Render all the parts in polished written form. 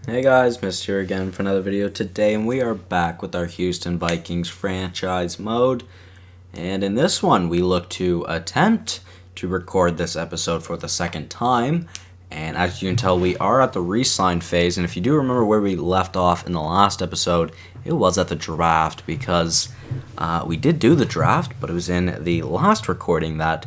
Hey guys, Mr. here again for another video today, and we are back with our Houston Vikings franchise mode. And in this one, we look to attempt to record this episode for the second time. And as you can tell, we are at the re-sign phase. And if you do remember where we left off in the last episode, it was at the draft because we did do the draft, but it was in the last recording that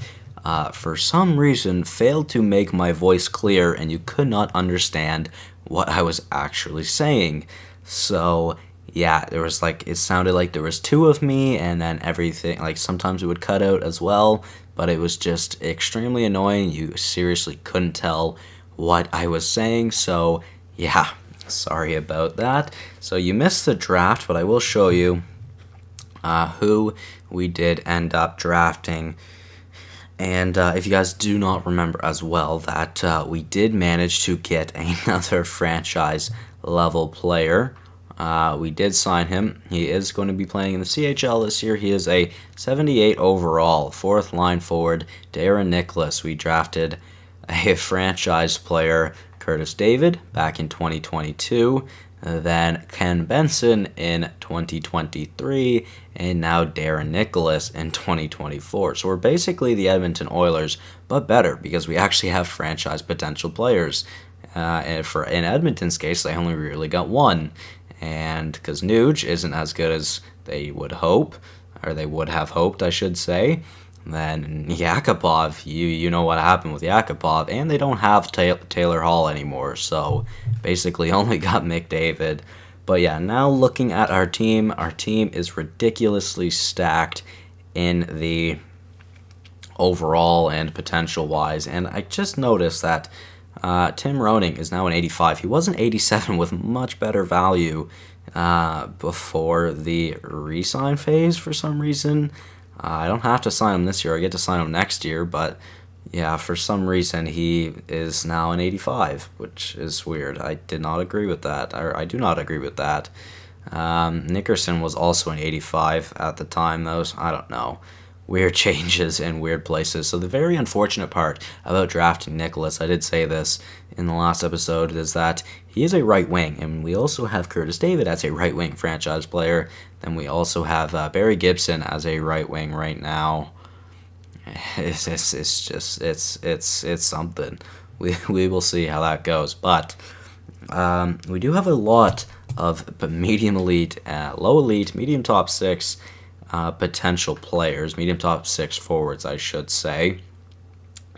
for some reason failed to make my voice clear and you could not understand what I was actually saying. So yeah, there was it sounded like there was two of me, and then everything, sometimes it would cut out as well, but it was just extremely annoying. You seriously couldn't tell what I was saying, so yeah, sorry about that. So you missed the draft, but I will show you who we did end up drafting. And if you guys do not remember as well, that we did manage to get another franchise level player. We did sign him. He is going to be playing in the CHL this year. He is a 78 overall, fourth line forward, Darren Nicholas. We drafted a franchise player, Curtis David, back in 2022. Then Ken Benson in 2023, and now Darren Nicholas in 2024. So we're basically the Edmonton Oilers, but better because we actually have franchise potential players. And in Edmonton's case, they only really got one, and because Nuge isn't as good as they would hope, or they would have hoped, I should say. Then Yakupov, you know what happened with Yakupov, and they don't have Taylor Hall anymore, so basically only got McDavid. But yeah, now looking at our team is ridiculously stacked in the overall and potential-wise, and I just noticed that Tim Roning is now an 85. He was an 87 with much better value before the re-sign phase for some reason. I don't have to sign him this year. I get to sign him next year, but yeah, for some reason he is now an 85, which is weird. I did not agree with that, or I do not agree with that. Nickerson was also an 85 at the time, though, so I don't know. Weird changes in weird places. So the very unfortunate part about drafting Nicholas, I did say this in the last episode, is that he is a right wing, and we also have Curtis David as a right wing franchise player. Then we also have Barry Gibson as a right wing right now. It's something. We will see how that goes, but we do have a lot of medium elite, low elite, medium top six. Potential players, medium top six forwards, I should say.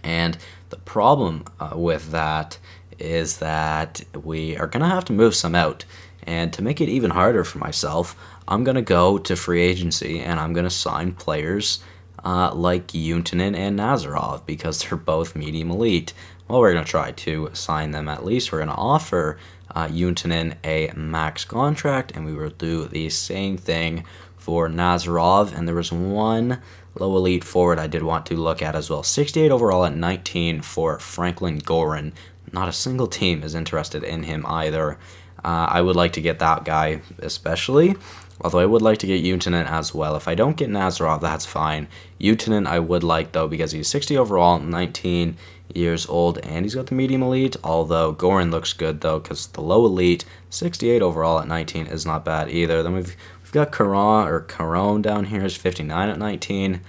And the problem with that is that we are going to have to move some out. And to make it even harder for myself, I'm going to go to free agency and I'm going to sign players like Untinen and Nazarov because they're both medium elite. Well, we're going to try to sign them at least. We're going to offer Untinen a max contract, and we will do the same thing for Nazarov. And there was one low elite forward I did want to look at as well. 68 overall at 19 for Franklin Gorin. Not a single team is interested in him either. I would like to get that guy especially, although I would like to get Untinen as well. If I don't get Nazarov, that's fine. Untinen I would like, though, because he's 60 overall, 19 years old, and he's got the medium elite, although Gorin looks good, though, because the low elite, 68 overall at 19, is not bad either. Then we've got Caron down here is 59 at 19,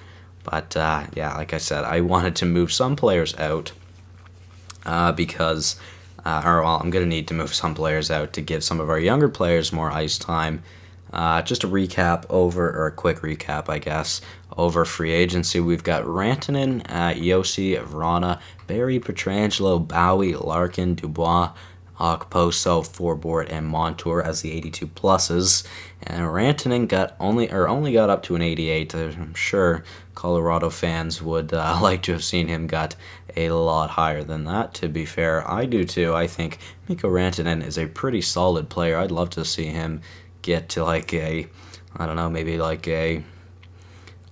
but yeah, like I said, I wanted to move some players out because I'm going to need to move some players out to give some of our younger players more ice time. Just a quick recap, I guess, over free agency. We've got Rantanen, Yossi, Vrana, Barry, Petrangelo, Bowie, Larkin, Dubois, Okposo, Forbort, and Montour as the 82 pluses. And Rantanen only got up to an 88. I'm sure Colorado fans would like to have seen him got a lot higher than that. To be fair, I do too. I think Mikko Rantanen is a pretty solid player. I'd love to see him get to maybe a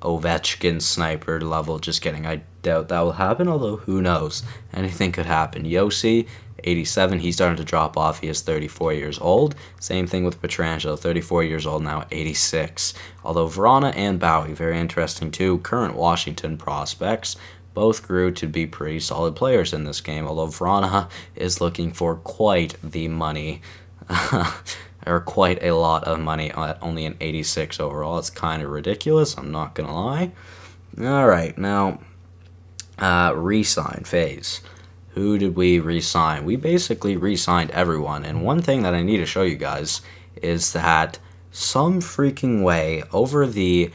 Ovechkin sniper level. Just kidding. I doubt that will happen, although who knows? Anything could happen. Yossi, 87, he's starting to drop off. He is 34 years old. Same thing with Petrangelo, 34 years old now, 86. Although Vrana and Bowie, very interesting too. Current Washington prospects. Both grew to be pretty solid players in this game, although Vrana is looking for quite the money. or quite a lot of money at only an 86 overall. It's kind of ridiculous, I'm not going to lie. All right, now, re-sign phase. Who did we re-sign? We basically re-signed everyone, and one thing that I need to show you guys is that some freaking way, over the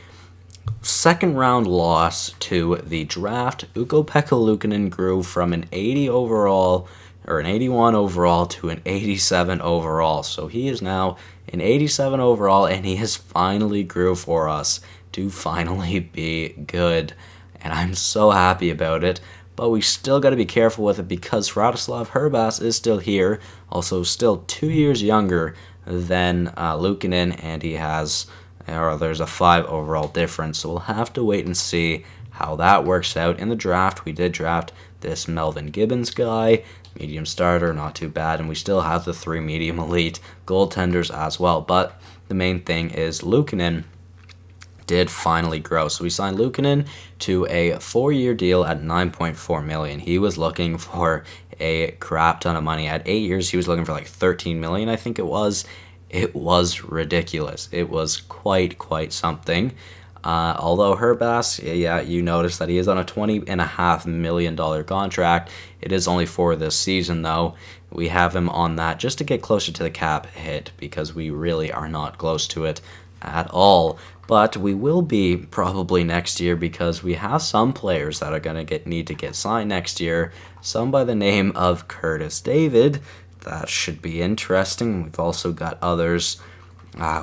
second round loss to the draft, Ukko-Pekka Luukkonen grew from an 80 overall, or an 81 overall, to an 87 overall. So he is now an 87 overall, and he has finally grew for us to finally be good. And I'm so happy about it. But we still got to be careful with it because Radoslav Hrbass is still here, also still 2 years younger than Luukkonen, and he has, or there's a 5 overall difference. So we'll have to wait and see how that works out. In the draft, we did draft this Melvin Gibbons guy, medium starter, not too bad, and we still have the 3 medium elite goaltenders as well. But the main thing is Luukkonen did finally grow. So we signed Luukkonen to a 4-year deal at $9.4 million. He was looking for a crap ton of money. At 8 years, he was looking for like $13 million, I think it was. It was ridiculous. It was quite something. Although Hrbass, yeah, you notice that he is on a $20.5 million contract. It is only for this season, though. We have him on that just to get closer to the cap hit because we really are not close to it at all. But we will be probably next year because we have some players that are going to need to get signed next year. Some by the name of Curtis David. That should be interesting. We've also got others.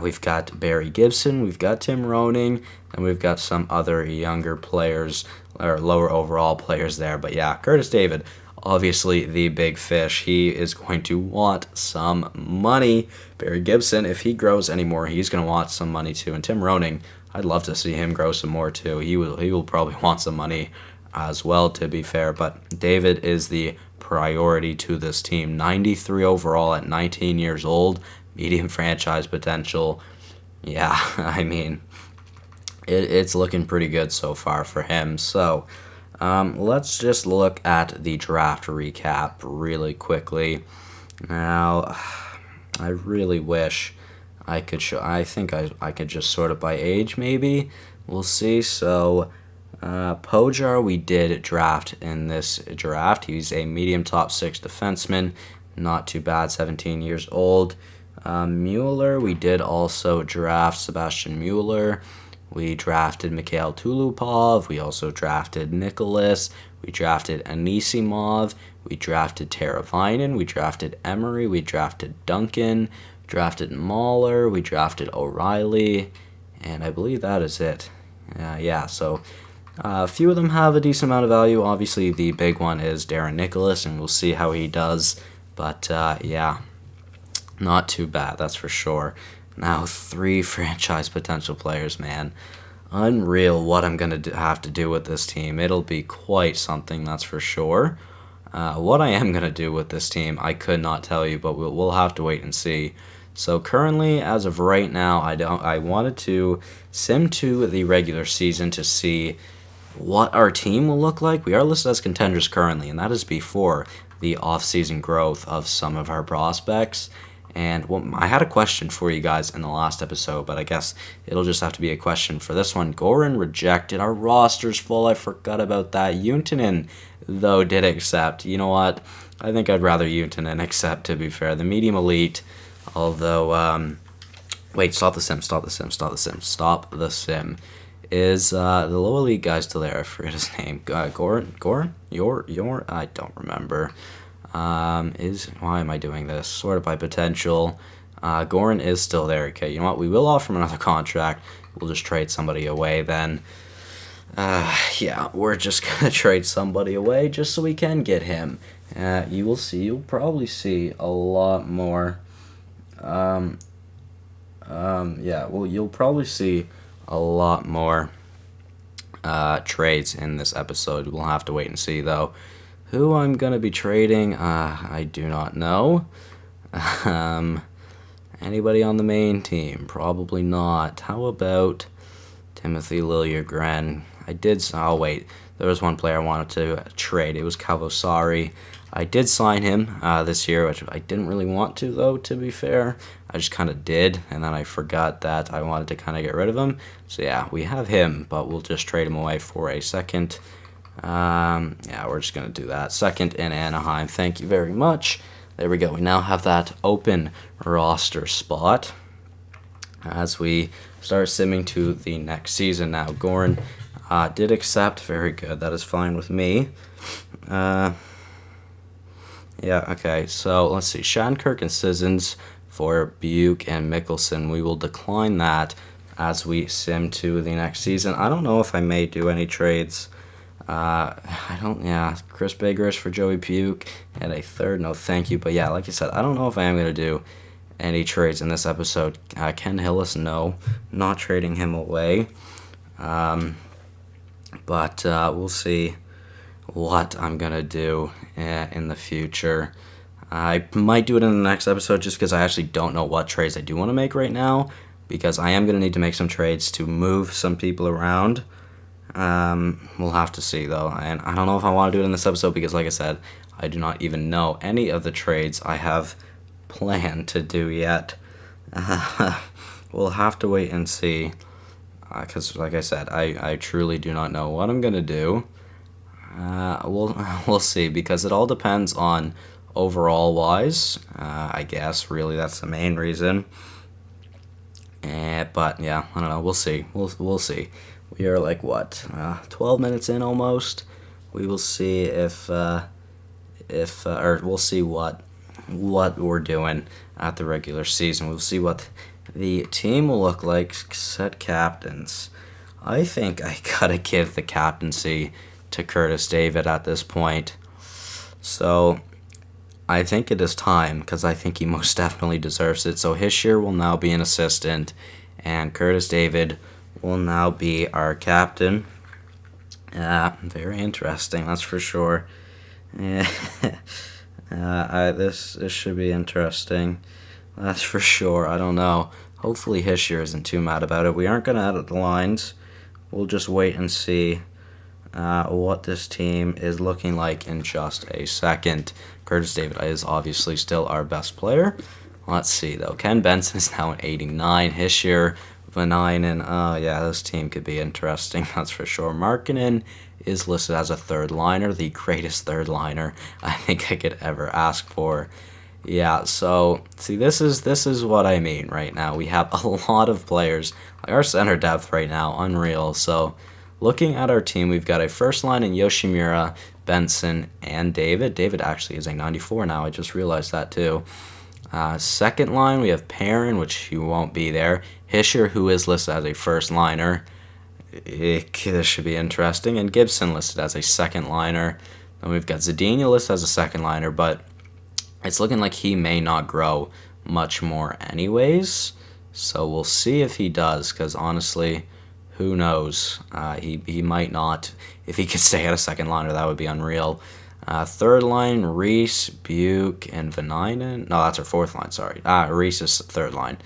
We've got Barry Gibson, we've got Tim Roning, and we've got some other younger players, or lower overall players there. But yeah, Curtis David, obviously the big fish. He is going to want some money. Barry Gibson, if he grows anymore, he's going to want some money too. And Tim Roning, I'd love to see him grow some more too. He will probably want some money as well, to be fair. But David is the priority to this team. 93 overall at 19 years old. Medium franchise potential. Yeah, I mean, it's looking pretty good so far for him. So let's just look at the draft recap really quickly. Now, I really wish I could show. I think I could just sort it by age, maybe. We'll see. So Pojar, we did draft in this draft. He's a medium top 6 defenseman. Not too bad, 17 years old. Mueller, we did also draft Sebastian Mueller. We drafted Mikhail Tulupov. We also drafted Nicholas. We drafted Anisimov. We drafted Teravainen. We drafted Emery. We drafted Duncan. We drafted Mahler. We drafted O'Reilly. And I believe that is it. Yeah, so a few of them have a decent amount of value. Obviously, the big one is Darren Nicholas, and we'll see how he does. But yeah, not too bad, that's for sure. Now, 3 franchise potential players, man. Unreal what I'm going to have to do with this team. It'll be quite something, that's for sure. What I am going to do with this team, I could not tell you, but we'll have to wait and see. So currently, as of right now, I wanted to sim to the regular season to see what our team will look like. We are listed as contenders currently, and that is before the off-season growth of some of our prospects. And I had a question for you guys in the last episode, but I guess it'll just have to be a question for this one. Goran rejected. Our roster's full. I forgot about that. Juntunen, though, did accept. You know what? I think I'd rather Juntunen accept, to be fair. The medium elite, although... wait, stop the sim. Is the low elite guy still there? I forget his name. Goran? I don't remember. Why am I doing this? Sort of by potential. Goran is still there. Okay, you know what? We will offer him another contract. We'll just trade somebody away then. Yeah, we're just gonna trade somebody away just so we can get him. You'll probably see a lot more. You'll probably see a lot more trades in this episode. We'll have to wait and see, though. Who I'm going to be trading, I do not know. Anybody on the main team? Probably not. How about Timothy Liljegren? Wait. There was one player I wanted to trade. It was Kavosari. I did sign him this year, which I didn't really want to, though, to be fair. I just kind of did, and then I forgot that I wanted to kind of get rid of him. So, yeah, we have him, but we'll just trade him away for a second. Yeah, we're just going to do that. Second in Anaheim. Thank you very much. There we go. We now have that open roster spot as we start simming to the next season now. Goran did accept. Very good. That is fine with me. Yeah, okay. So, let's see. Shattenkirk and Sissons for Buke and Mickelson. We will decline that as we sim to the next season. I don't know if I may do any trades. Chris Biggers for Joey Buke and a third. No, thank you. But yeah, like I said, I don't know if I am going to do any trades in this episode. Ken Hillis, no. Not trading him away. But we'll see what I'm going to do in the future. I might do it in the next episode just because I actually don't know what trades I do want to make right now, because I am going to need to make some trades to move some people around. We'll have to see, though, and I don't know if I want to do it in this episode because, like I said, I do not even know any of the trades I have planned to do yet. We'll have to wait and see, because, like I said, I truly do not know what I'm going to do. We'll see, because it all depends on overall wise, I guess. Really, that's the main reason. But yeah, I don't know. We'll see. We'll see. We are like 12 minutes in almost. We will see if or we'll see what we're doing at the regular season. We'll see what the team will look like. Set captains. I think I gotta give the captaincy to Curtis David at this point. So I think it is time, because I think he most definitely deserves it. So Hischier will now be an assistant, and Curtis David will now be our captain. Very interesting, that's for sure. This should be interesting. That's for sure. I don't know. Hopefully Hischier isn't too mad about it. We aren't going to edit the lines. We'll just wait and see what this team is looking like in just a second. Curtis David is obviously still our best player. Let's see, though. Ken Benson is now an 89. Hischier, Vanainen. Oh, yeah, this team could be interesting, that's for sure. Markkinen is listed as a third liner, the greatest third liner I think I could ever ask for. Yeah, so, see, this is what I mean right now. We have a lot of players. Like our center depth right now, unreal. So, looking at our team, we've got a first line in Yoshimura, Benson, and David. David actually is a 94 now. I just realized that, too. Second line, we have Perrin, which he won't be there. Hischier, who is listed as a first liner. This should be interesting. And Gibson listed as a second liner. Then we've got Zadina listed as a second liner, but it's looking like he may not grow much more anyways. So we'll see if he does, because honestly, who knows? He might not. If he could stay at a second liner, that would be unreal. Third line, Reese, Buke, and Vanainen. No, that's our fourth line, sorry. Reese is third line.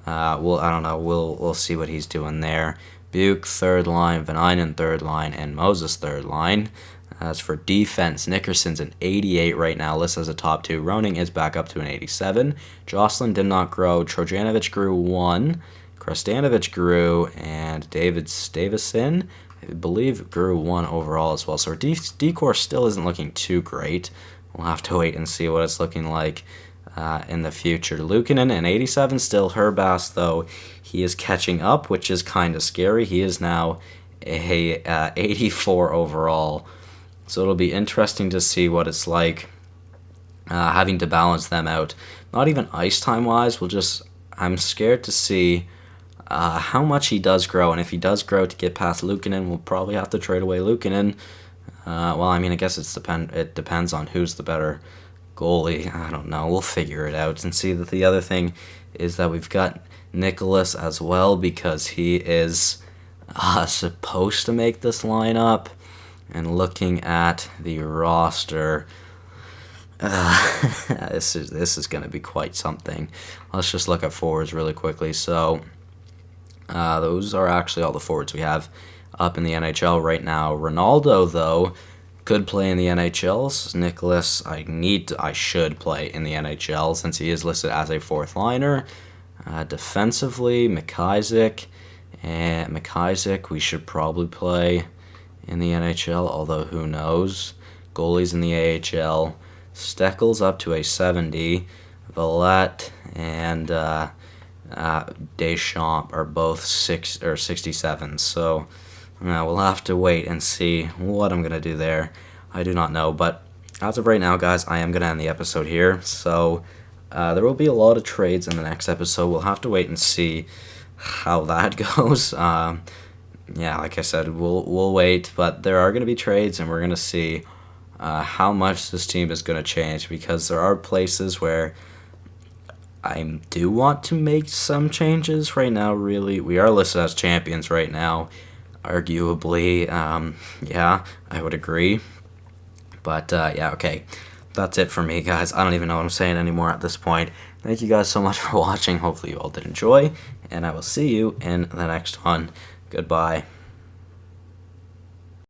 I don't know. We'll see what he's doing there. Buke, third line, Vanainen, third line, and Moses, third line. As for defense, Nickerson's an 88 right now, listed as a top two. Roning is back up to an 87. Jocelyn did not grow. Trojanovic grew 1. Krestanovich grew, and Davison, I believe, grew 1 overall as well. So our decor still isn't looking too great. We'll have to wait and see what it's looking like in the future. Luukkonen, an 87, still Herbass, though. He is catching up, which is kind of scary. He is now a 84 overall. So it'll be interesting to see what it's like having to balance them out. Not even ice time wise. I'm scared to see how much he does grow, and if he does grow to get past Luukkonen, we'll probably have to trade away Luukkonen. I guess it depends on who's the better goalie. I don't know. We'll figure it out and see. That the other thing is that we've got Nicholas as well, because he is supposed to make this lineup. And looking at the roster, this is going to be quite something. Let's just look at forwards really quickly. So those are actually all the forwards we have up in the NHL right now. Ronaldo, though, could play in the NHL. Nicholas, I should play in the NHL since he is listed as a fourth liner. Defensively, McIsaac, we should probably play in the NHL, although who knows. Goalies in the AHL, Steckel's up to a 70, Vallette and Deschamps are both 67, so we'll have to wait and see what I'm going to do there. I do not know, but as of right now, guys, I am going to end the episode here, so there will be a lot of trades in the next episode. We'll have to wait and see how that goes. Like I said, we'll wait, but there are going to be trades, and we're going to see how much this team is going to change, because there are places where I do want to make some changes right now. Really, we are listed as champions right now, arguably. I would agree, but okay, that's it for me, guys. I don't even know what I'm saying anymore at this point. Thank you guys so much for watching. Hopefully you all did enjoy, and I will see you in the next one. Goodbye.